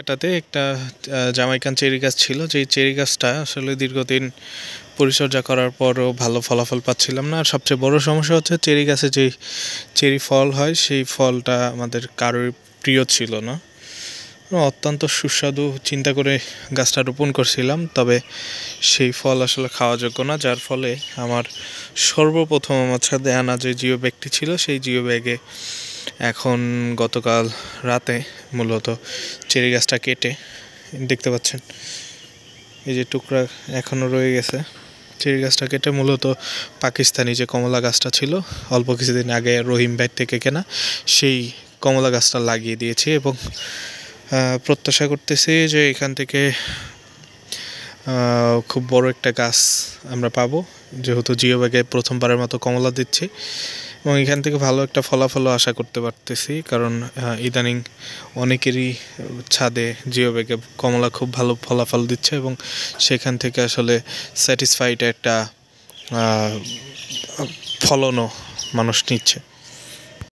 এটাতে একটা Jamaican cherry গাছ ছিল, যেই চেরি গাছটা আসলে দীর্ঘদিন পরিচর্যা করার পরও ভালো ফলাফল পাচ্ছিলাম না। আর সবচেয়ে বড় সমস্যা হচ্ছে চেরি গাছে যেই চেরি ফল হয় সেই ফলটা আমাদের কারোর প্রিয় ছিল না। অত্যন্ত সুস্বাদু চিন্তা করে গাছটা রোপণ করছিলাম, তবে সেই ফল আসলে খাওয়া যোগ্য না, যার ফলে আমার সর্বপ্রথম আমার ছাদে আনা যে জিও ব্যাগটি ছিল সেই জিও ব্যাগে এখন গতকাল রাতে মূলত চেরি গাছটা কেটে, দেখতে পাচ্ছেন এই যে টুকরা এখনও রয়ে গেছে, চেরি গাছটা কেটে মূলত পাকিস্তানি যে কমলা গাছটা ছিল অল্প কিছুদিন আগে রহিম ভাই থেকে কেনা, সেই কমলা গাছটা লাগিয়ে দিয়েছি এবং প্রত্যাশা করতেছি যে এখান থেকে খুব বড় একটা গাছ আমরা পাবো, যেহেতু জিও ব্যাগে প্রথমবারের মতো কমলা দিচ্ছি এবং এখান থেকে ভালো একটা ফলাফলও আশা করতে পারতেছি। কারণ ইদানিং অনেকেরই ছাদে জিও ব্যাগে কমলা খুব ভালো ফলাফল দিচ্ছে এবং সেখান থেকে আসলে স্যাটিসফাইড একটা ফলনও মানুষ নিচ্ছে।